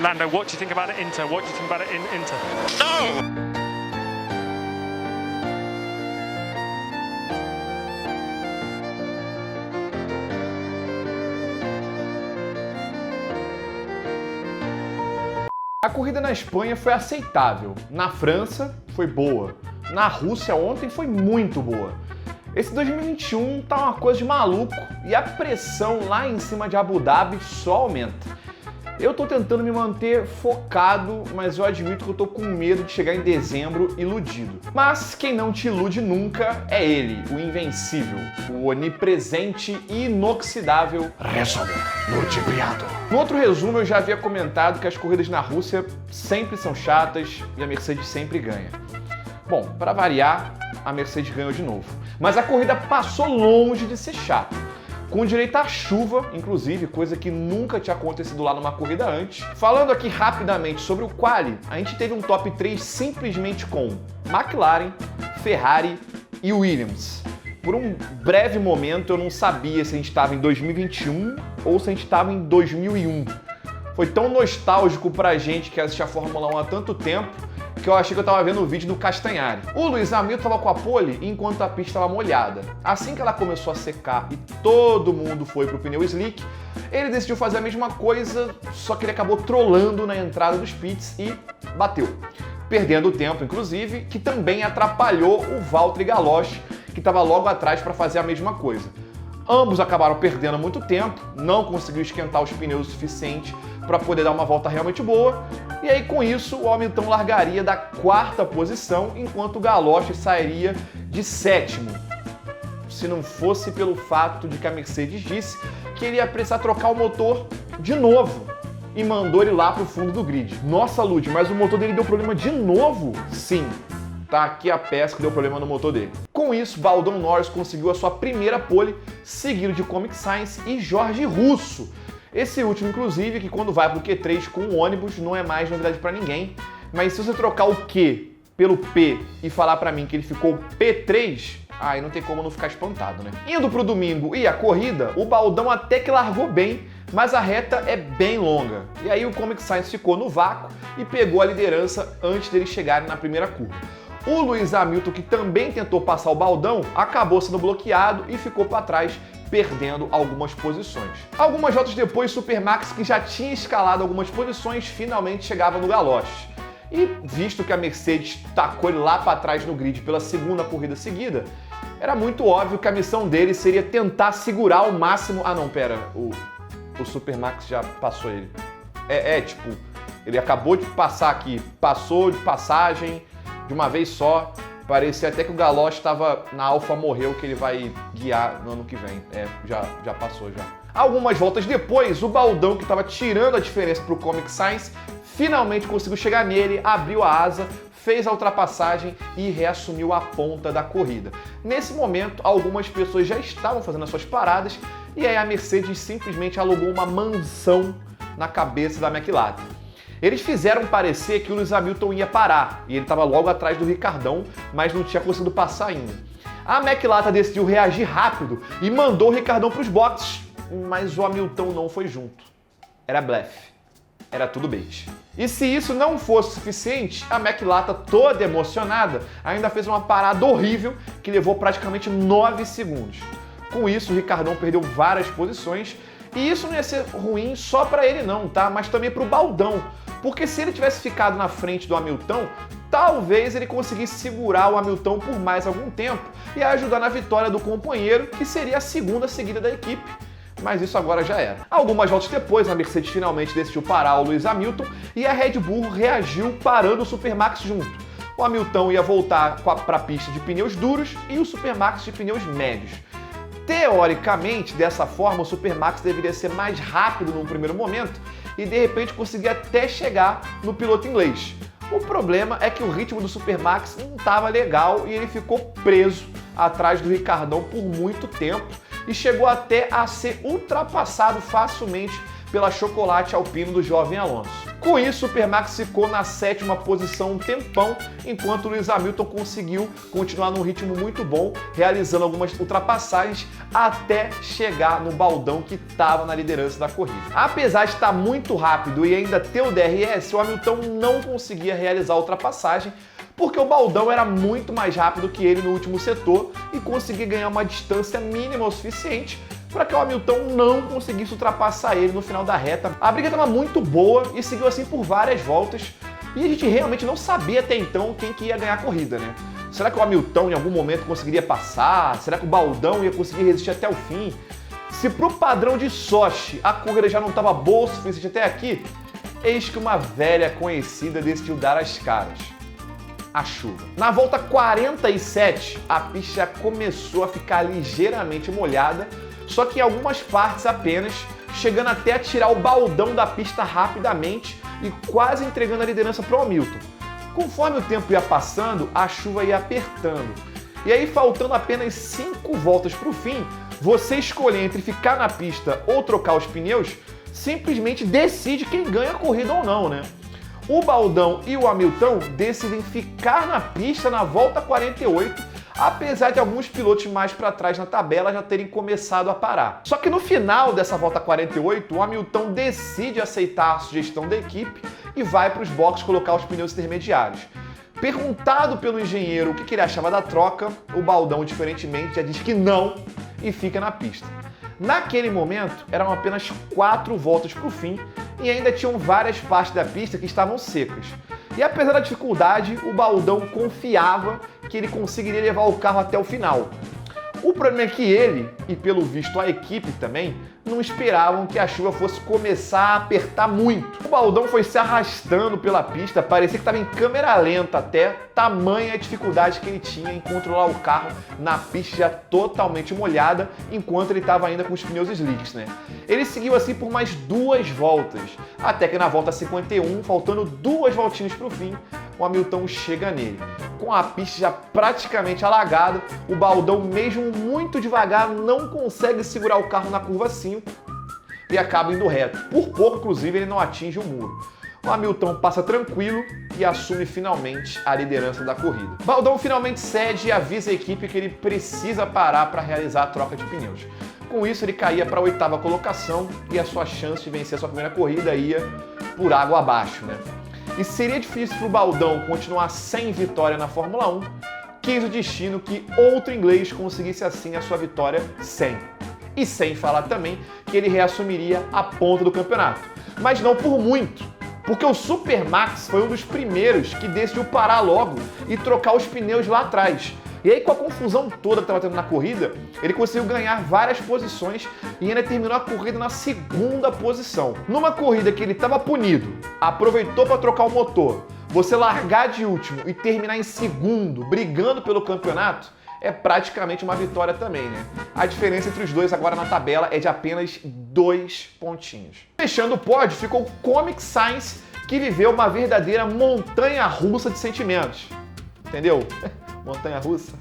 Lando, what do you think about it, Inter? What do you think about it in Inter? No! A corrida na Espanha foi aceitável, na França foi boa, na Rússia ontem foi muito boa. Esse 2021 tá uma coisa de maluco e a pressão lá em cima de Abu Dhabi só aumenta. Eu tô tentando me manter focado, mas eu admito que eu tô com medo de chegar em dezembro iludido. Mas quem não te ilude nunca é ele, o invencível, o onipresente e inoxidável Resumo Ludibriado. No outro resumo eu já havia comentado que as corridas na Rússia sempre são chatas e a Mercedes sempre ganha. Bom, para variar, a Mercedes ganhou de novo. Mas a corrida passou longe de ser chata. Com direito à chuva, inclusive, coisa que nunca tinha acontecido lá numa corrida antes. Falando aqui rapidamente sobre o quali, a gente teve um top 3 simplesmente com McLaren, Ferrari e Williams. Por um breve momento eu não sabia se a gente estava em 2021 ou se a gente estava em 2001. Foi tão nostálgico pra gente que assiste a Fórmula 1 há tanto tempo que eu achei que eu tava vendo o vídeo do Castanhari. O Lewis Hamilton tava com a pole enquanto a pista estava molhada. Assim que ela começou a secar e todo mundo foi pro pneu slick, ele decidiu fazer a mesma coisa, só que ele acabou trolando na entrada dos pits e bateu. Perdendo o tempo, inclusive, que também atrapalhou o Valtteri Galoche, que estava logo atrás para fazer a mesma coisa. Ambos acabaram perdendo muito tempo, não conseguiu esquentar os pneus o suficiente para poder dar uma volta realmente boa, e aí com isso o Hamilton largaria da 4ª posição, enquanto o Galoche sairia de 7º. Se não fosse pelo fato de que a Mercedes disse que ele ia precisar trocar o motor de novo e mandou ele lá pro fundo do grid. Nossa, Lud, mas o motor dele deu problema de novo? Sim. Tá aqui a peça que deu problema no motor dele. Com isso, Baldon Norris conseguiu a sua primeira pole, seguido de Comic Science e Jorge Russo. Esse último, inclusive, que quando vai pro Q3 com o ônibus não é mais novidade pra ninguém, mas se você trocar o Q pelo P e falar pra mim que ele ficou P3, aí não tem como não ficar espantado, né? Indo pro domingo e a corrida, o Baldão até que largou bem, mas a reta é bem longa. E aí o Comic Science ficou no vácuo e pegou a liderança antes deles chegarem na primeira curva. O Lewis Hamilton, que também tentou passar o Baldão, acabou sendo bloqueado e ficou para trás, perdendo algumas posições. Algumas voltas depois, Supermax, que já tinha escalado algumas posições, finalmente chegava no Galoche. E visto que a Mercedes tacou ele lá para trás no grid pela segunda corrida seguida, era muito óbvio que a missão dele seria tentar segurar ao máximo... Ah não, pera, o Supermax já passou ele. Tipo, ele acabou de passar aqui, passou de passagem de uma vez só. Parecia até que o Galoche estava na Alfa Morreu, que ele vai guiar no ano que vem. Já passou já. Algumas voltas depois, o Baldão, que estava tirando a diferença para o Comic Science, finalmente conseguiu chegar nele, abriu a asa, fez a ultrapassagem e reassumiu a ponta da corrida. Nesse momento, algumas pessoas já estavam fazendo as suas paradas e aí a Mercedes simplesmente alugou uma mansão na cabeça da McLaren. Eles fizeram parecer que o Lewis Hamilton ia parar, e ele estava logo atrás do Ricardão, mas não tinha conseguido passar ainda. A McLaren decidiu reagir rápido e mandou o Ricardão para os boxes, mas o Hamilton não foi junto. Era blefe. Era tudo bait. E se isso não fosse suficiente, a McLaren, toda emocionada, ainda fez uma parada horrível que levou praticamente 9 segundos. Com isso, o Ricardão perdeu várias posições, e isso não ia ser ruim só para ele não, tá? Mas também para o Baldão. Porque se ele tivesse ficado na frente do Hamilton, talvez ele conseguisse segurar o Hamilton por mais algum tempo e ajudar na vitória do companheiro, que seria a segunda seguida da equipe. Mas isso agora já era. Algumas voltas depois, a Mercedes finalmente decidiu parar o Lewis Hamilton e a Red Bull reagiu parando o Supermax junto. O Hamilton ia voltar para a pista de pneus duros e o Supermax de pneus médios. Teoricamente, dessa forma, o Supermax deveria ser mais rápido num primeiro momento e de repente conseguir até chegar no piloto inglês. O problema é que o ritmo do Supermax não estava legal e ele ficou preso atrás do Ricardão por muito tempo e chegou até a ser ultrapassado facilmente pela Chocolate Alpino do jovem Alonso. Com isso, o Supermax ficou na 7ª posição um tempão, enquanto o Lewis Hamilton conseguiu continuar num ritmo muito bom, realizando algumas ultrapassagens até chegar no baldão que estava na liderança da corrida. Apesar de estar muito rápido e ainda ter o DRS, o Hamilton não conseguia realizar a ultrapassagem, porque o baldão era muito mais rápido que ele no último setor e conseguia ganhar uma distância mínima o suficiente para que o Hamilton não conseguisse ultrapassar ele no final da reta. A briga estava muito boa e seguiu assim por várias voltas e a gente realmente não sabia até então quem que ia ganhar a corrida, né? Será que o Hamilton em algum momento conseguiria passar? Será que o baldão ia conseguir resistir até o fim? Se pro padrão de Sochi a corrida já não estava boa o suficiente até aqui, eis que uma velha conhecida decidiu dar as caras. A chuva. Na volta 47, a pista já começou a ficar ligeiramente molhada, só que em algumas partes apenas, chegando até a tirar o baldão da pista rapidamente e quase entregando a liderança para o Hamilton. Conforme o tempo ia passando, a chuva ia apertando. E aí, faltando apenas 5 voltas para o fim, você escolher entre ficar na pista ou trocar os pneus, simplesmente decide quem ganha a corrida ou não, né? O baldão e o Hamilton decidem ficar na pista na volta 48, apesar de alguns pilotos mais para trás na tabela já terem começado a parar. Só que no final dessa volta 48, o Hamilton decide aceitar a sugestão da equipe e vai para os boxes colocar os pneus intermediários. Perguntado pelo engenheiro o que ele achava da troca, o baldão, diferentemente, já diz que não e fica na pista. Naquele momento, eram apenas 4 voltas para o fim e ainda tinham várias partes da pista que estavam secas. E apesar da dificuldade, o baldão confiava que ele conseguiria levar o carro até o final. O problema é que ele, e pelo visto a equipe também, não esperavam que a chuva fosse começar a apertar muito. O baldão foi se arrastando pela pista, parecia que estava em câmera lenta até, tamanha a dificuldade que ele tinha em controlar o carro na pista já totalmente molhada, enquanto ele estava ainda com os pneus slicks, né? Ele seguiu assim por mais 2 voltas, até que na volta 51, faltando 2 voltinhas para o fim, o Hamilton chega nele. Com a pista já praticamente alagada, o baldão, mesmo muito devagar, não consegue segurar o carro na curva 5 e acaba indo reto. Por pouco, inclusive, ele não atinge o muro. O Hamilton passa tranquilo e assume finalmente a liderança da corrida. Baldão finalmente cede e avisa a equipe que ele precisa parar para realizar a troca de pneus. Com isso, ele caía para a 8ª colocação e a sua chance de vencer a sua primeira corrida ia por água abaixo, né? E seria difícil para o baldão continuar sem vitória na Fórmula 1, quis o destino que outro inglês conseguisse assim a sua vitória sem. E sem falar também que ele reassumiria a ponta do campeonato. Mas não por muito, porque o Supermax foi um dos primeiros que decidiu parar logo e trocar os pneus lá atrás. E aí, com a confusão toda que estava tendo na corrida, ele conseguiu ganhar várias posições e ainda terminou a corrida na 2ª posição. Numa corrida que ele estava punido, aproveitou para trocar o motor, você largar de último e terminar em 2º, brigando pelo campeonato, é praticamente uma vitória também, né? A diferença entre os dois agora na tabela é de apenas 2 pontinhos. Fechando o pódio, ficou o Comic Science, que viveu uma verdadeira montanha-russa de sentimentos. Entendeu? Montanha-russa.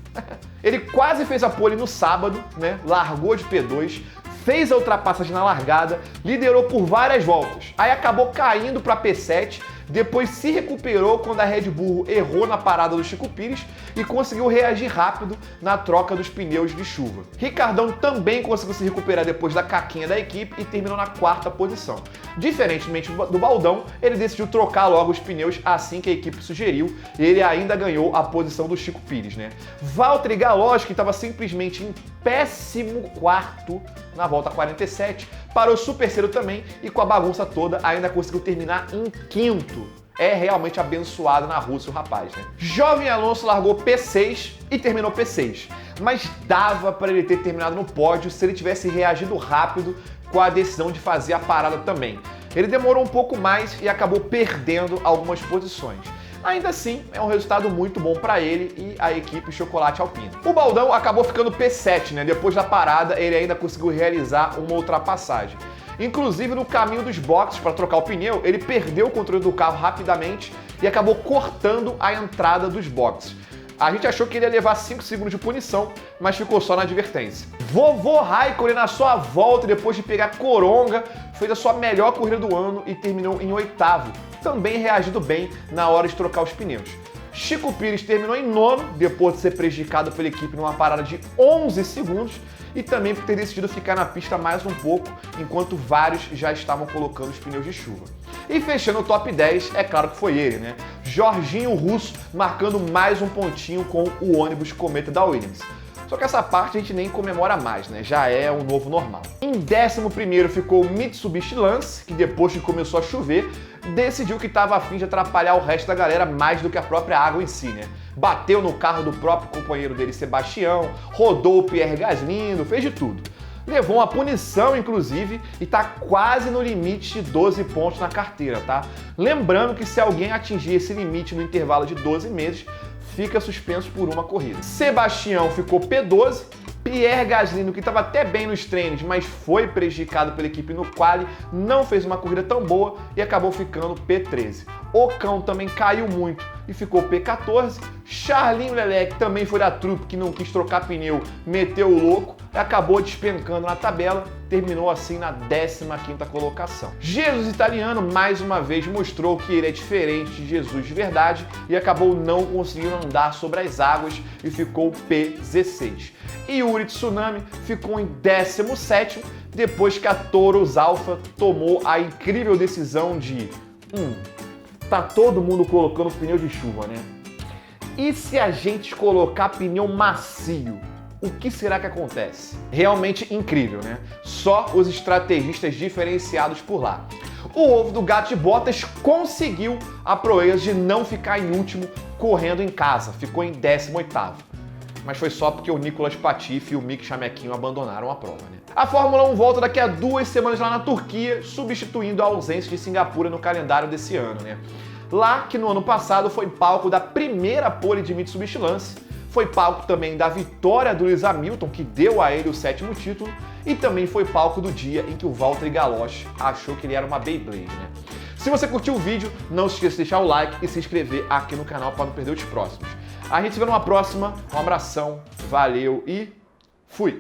Ele quase fez a pole no sábado, né? Largou de P2, fez a ultrapassagem na largada, liderou por várias voltas. Aí acabou caindo para P7, depois se recuperou quando a Red Bull errou na parada do Chico Pires e conseguiu reagir rápido na troca dos pneus de chuva. Ricardão também conseguiu se recuperar depois da caquinha da equipe e terminou na 4ª posição. Diferentemente do baldão, ele decidiu trocar logo os pneus assim que a equipe sugeriu e ele ainda ganhou a posição do Chico Pires, né? Valtteri Galoschi, que estava simplesmente em 14º na volta 47, parou super cedo também e com a bagunça toda ainda conseguiu terminar em 5º. É realmente abençoado na Rússia o rapaz, né? Jovem Alonso largou P6 e terminou P6, mas dava para ele ter terminado no pódio se ele tivesse reagido rápido com a decisão de fazer a parada também. Ele demorou um pouco mais e acabou perdendo algumas posições. Ainda assim, é um resultado muito bom para ele e a equipe Chocolate Alpino. O baldão acabou ficando P7, né? Depois da parada, ele ainda conseguiu realizar uma ultrapassagem. Inclusive, no caminho dos boxes para trocar o pneu, ele perdeu o controle do carro rapidamente e acabou cortando a entrada dos boxes. A gente achou que ele ia levar 5 segundos de punição, mas ficou só na advertência. Vovô Raikkonen, na sua volta, depois de pegar coronga, fez a sua melhor corrida do ano e terminou em 8º, também reagindo bem na hora de trocar os pneus. Chico Pires terminou em 9º, depois de ser prejudicado pela equipe numa parada de 11 segundos e também por ter decidido ficar na pista mais um pouco, enquanto vários já estavam colocando os pneus de chuva. E fechando o top 10, é claro que foi ele, né? Jorginho Russo marcando mais um pontinho com o ônibus Cometa da Williams. Só que essa parte a gente nem comemora mais, né? Já é o novo normal. Em 11º ficou o Mitsubishi Lance, que depois que começou a chover, decidiu que estava a fim de atrapalhar o resto da galera mais do que a própria água em si, né? Bateu no carro do próprio companheiro dele, Sebastião, rodou o Pierre Gasly, fez de tudo. Levou uma punição, inclusive, e tá quase no limite de 12 pontos na carteira, tá? Lembrando que se alguém atingir esse limite no intervalo de 12 meses, fica suspenso por uma corrida. Sebastião ficou P12, Pierre Gasly, que estava até bem nos treinos, mas foi prejudicado pela equipe no quali, não fez uma corrida tão boa e acabou ficando P13. Ocon também caiu muito e ficou P14. Charlinho Leclerc também foi da trupe que não quis trocar pneu, meteu o louco e acabou despencando na tabela, terminou assim na 15ª colocação. Jesus Italiano mais uma vez mostrou que ele é diferente de Jesus de verdade e acabou não conseguindo andar sobre as águas e ficou P16. E Yuri Tsunami ficou em 17º depois que a Toros Alpha tomou a incrível decisão de tá todo mundo colocando pneu de chuva, né? E se a gente colocar pneu macio? O que será que acontece? Realmente incrível, né? Só os estrategistas diferenciados por lá. O ovo do gato de Bottas conseguiu a proeza de não ficar em último correndo em casa, ficou em 18º. Mas foi só porque o Nicolas Patife e o Mick Chamequinho abandonaram a prova, né? A Fórmula 1 volta daqui a 2 semanas lá na Turquia, substituindo a ausência de Singapura no calendário desse ano, né? Lá, que no ano passado foi palco da primeira pole de Mitsubishi Lance, foi palco também da vitória do Lewis Hamilton, que deu a ele o 7º título, e também foi palco do dia em que o Valtteri Galoche achou que ele era uma Beyblade, né? Se você curtiu o vídeo, não se esqueça de deixar o like e se inscrever aqui no canal para não perder os próximos. A gente se vê numa próxima, um abração, valeu e fui!